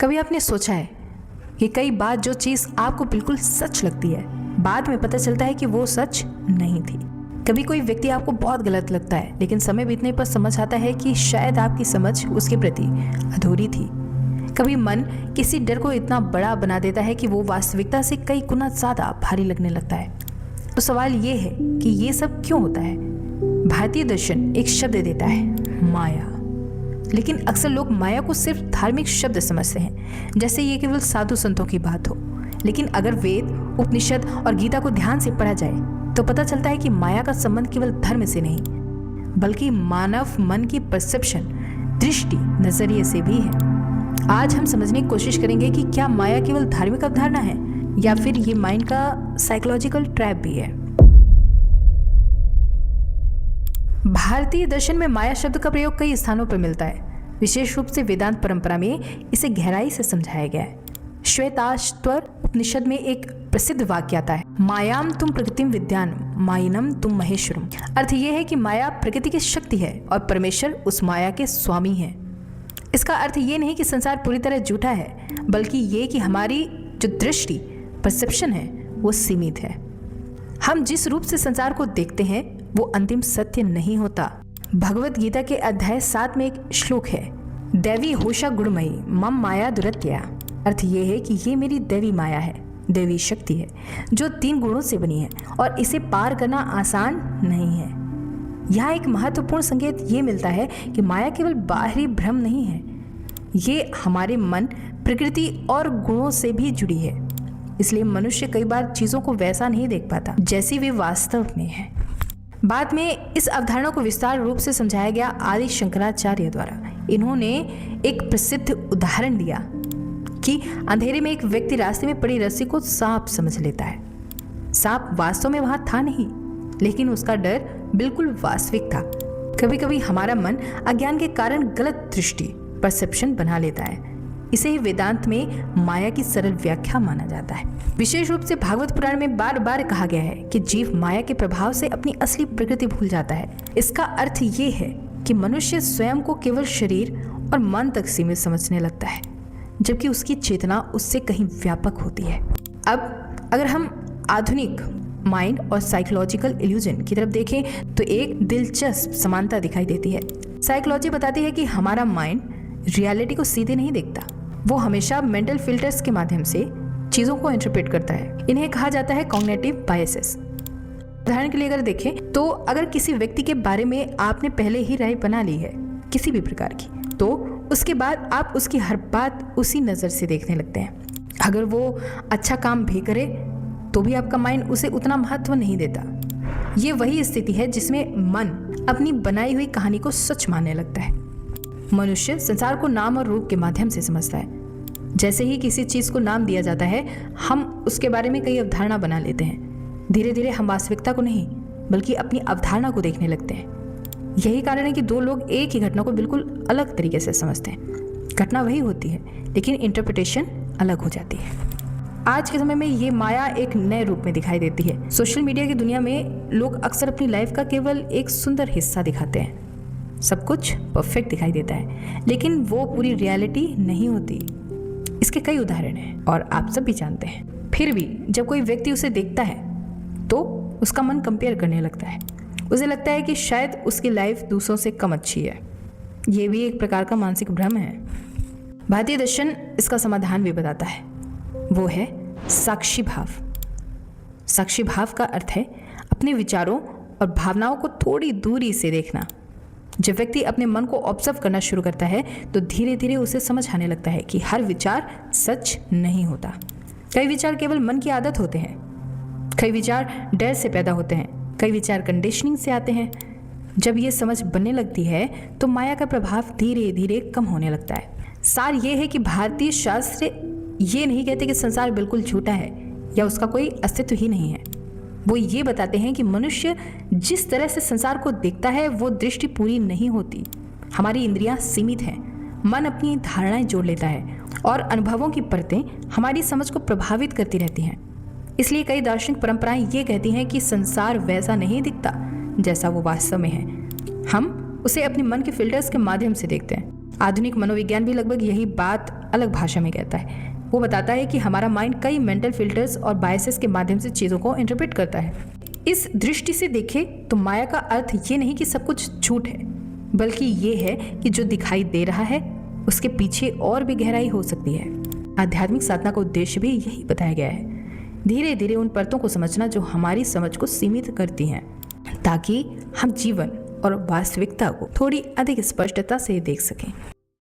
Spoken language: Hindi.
कभी आपने सोचा है कि कई बार जो चीज़ आपको बिल्कुल सच लगती है, बाद में पता चलता है कि वो सच नहीं थी। कभी कोई व्यक्ति आपको बहुत गलत लगता है, लेकिन समय बीतने पर समझ आता है कि शायद आपकी समझ उसके प्रति अधूरी थी। कभी मन किसी डर को इतना बड़ा बना देता है कि वो वास्तविकता से कई गुना ज़्यादा भारी लगने लगता है। तो सवाल ये है कि ये सब क्यों होता है? भारतीय दर्शन एक शब्द देता है, माया। लेकिन अक्सर लोग माया को सिर्फ धार्मिक शब्द समझते हैं, जैसे ये केवल साधु संतों की बात हो। लेकिन अगर वेद, उपनिषद और गीता को ध्यान से पढ़ा जाए तो पता चलता है कि माया का संबंध केवल धर्म से नहीं, बल्कि मानव मन की परसेप्शन, दृष्टि, नजरिए से भी है। आज हम समझने की कोशिश करेंगे कि क्या माया केवल धार्मिक अवधारणा है या फिर ये माइंड का साइकोलॉजिकल ट्रैप भी है। भारतीय दर्शन में माया शब्द का प्रयोग कई स्थानों पर मिलता है। विशेष रूप से वेदांत परंपरा में इसे गहराई से समझाया गया है। श्वेताश्वर उपनिषद में एक प्रसिद्ध वाक्य आता है, मायाम तुम प्रकृतिम विद्यान मायिनम तुम महेश्वरम। अर्थ यह है कि माया प्रकृति की शक्ति है और परमेश्वर उस माया के स्वामी हैं। इसका अर्थ ये नहीं कि संसार पूरी तरह झूठा है, बल्कि ये कि हमारी जो दृष्टि, परसेप्शन है वो सीमित है। हम जिस रूप से संसार को देखते हैं वो अंतिम सत्य नहीं होता। भगवत गीता के अध्याय 7 में एक श्लोक है, दैवी होशा गुणमयी मम माया दुरत्या। अर्थ ये है कि ये मेरी दैवी माया है, दैवी शक्ति है जो 3 गुणों से बनी है और इसे पार करना आसान नहीं है। यहाँ एक महत्वपूर्ण संकेत ये मिलता है कि माया केवल बाहरी भ्रम नहीं है, ये हमारे मन, प्रकृति और गुणों से भी जुड़ी है। इसलिए मनुष्य कई बार चीज़ों को वैसा नहीं देख पाता जैसी वे वास्तव में है। बाद में इस अवधारणा को विस्तार रूप से समझाया गया आदि शंकराचार्य द्वारा। इन्होंने एक प्रसिद्ध उदाहरण दिया कि अंधेरे में एक व्यक्ति रास्ते में पड़ी रस्सी को सांप समझ लेता है। सांप वास्तव में वहां था नहीं, लेकिन उसका डर बिल्कुल वास्तविक था। कभी कभी हमारा मन अज्ञान के कारण गलत दृष्टि, परसेप्शन बना लेता है। इसे ही वेदांत में माया की सरल व्याख्या माना जाता है। विशेष रूप से भागवत पुराण में बार बार कहा गया है कि जीव माया के प्रभाव से अपनी असली प्रकृति भूल जाता है। इसका अर्थ ये है कि मनुष्य स्वयं को केवल शरीर और मन तक सीमित समझने लगता है, जबकि उसकी चेतना उससे कहीं व्यापक होती है। अब अगर हम आधुनिक माइंड और साइकोलॉजिकल इल्यूजन की तरफ देखें तो एक दिलचस्प समानता दिखाई देती है। साइकोलॉजी बताती है कि हमारा माइंड रियलिटी को सीधे नहीं देखता, वो हमेशा मेंटल फिल्टर्स के माध्यम से चीज़ों को इंटरप्रेट करता है। इन्हें कहा जाता है कॉग्निटिव बायसेस। उदाहरण के लिए अगर देखें तो अगर किसी व्यक्ति के बारे में आपने पहले ही राय बना ली है किसी भी प्रकार की, तो उसके बाद आप उसकी हर बात उसी नज़र से देखने लगते हैं। अगर वो अच्छा काम भी करे तो भी आपका माइंड उसे उतना महत्व नहीं देता। ये वही स्थिति है जिसमें मन अपनी बनाई हुई कहानी को सच मानने लगता है। मनुष्य संसार को नाम और रूप के माध्यम से समझता है। जैसे ही किसी चीज़ को नाम दिया जाता है, हम उसके बारे में कई अवधारणा बना लेते हैं। धीरे धीरे हम वास्तविकता को नहीं, बल्कि अपनी अवधारणा को देखने लगते हैं। यही कारण है कि 2 लोग एक ही घटना को बिल्कुल अलग तरीके से समझते हैं। घटना वही होती है, लेकिन इंटरप्रिटेशन अलग हो जाती है। आज के समय में ये माया एक नए रूप में दिखाई देती है। सोशल मीडिया की दुनिया में लोग अक्सर अपनी लाइफ का केवल एक सुंदर हिस्सा दिखाते हैं। सब कुछ परफेक्ट दिखाई देता है, लेकिन वो पूरी रियलिटी नहीं होती। इसके कई उदाहरण हैं और आप सब भी जानते हैं। फिर भी जब कोई व्यक्ति उसे देखता है तो उसका मन कंपेयर करने लगता है। उसे लगता है कि शायद उसकी लाइफ दूसरों से कम अच्छी है। ये भी एक प्रकार का मानसिक भ्रम है। भारतीय दर्शन इसका समाधान भी बताता है, वो है साक्षी भाव। साक्षी भाव का अर्थ है अपने विचारों और भावनाओं को थोड़ी दूरी से देखना। जब व्यक्ति अपने मन को ऑब्जर्व करना शुरू करता है तो धीरे धीरे उसे समझ आने लगता है कि हर विचार सच नहीं होता। कई विचार केवल मन की आदत होते हैं, कई विचार डर से पैदा होते हैं, कई विचार कंडीशनिंग से आते हैं। जब ये समझ बनने लगती है तो माया का प्रभाव धीरे धीरे कम होने लगता है। सार ये है कि भारतीय शास्त्र ये नहीं कहते कि संसार बिल्कुल झूठा है या उसका कोई अस्तित्व ही नहीं है। वो ये बताते हैं कि मनुष्य जिस तरह से संसार को देखता है वो दृष्टि पूरी नहीं होती। हमारी इंद्रियां सीमित हैं, मन अपनी धारणाएं जोड़ लेता है और अनुभवों की परतें हमारी समझ को प्रभावित करती रहती हैं। इसलिए कई दार्शनिक परंपराएं ये कहती हैं कि संसार वैसा नहीं दिखता जैसा वो वास्तव में है। हम उसे अपने मन के फिल्टर्स के माध्यम से देखते हैं। आधुनिक मनोविज्ञान भी लगभग यही बात अलग भाषा में कहता है। वो बताता है कि हमारा माइंड कई मेंटल फिल्टर्स और बायसेस के माध्यम से चीज़ों को इंटरप्रेट करता है। इस दृष्टि से देखें तो माया का अर्थ ये नहीं कि सब कुछ झूठ है, बल्कि ये है कि जो दिखाई दे रहा है उसके पीछे और भी गहराई हो सकती है। आध्यात्मिक साधना का उद्देश्य भी यही बताया गया है, धीरे धीरे उन परतों को समझना जो हमारी समझ को सीमित करती हैं, ताकि हम जीवन और वास्तविकता को थोड़ी अधिक स्पष्टता से देख सकें।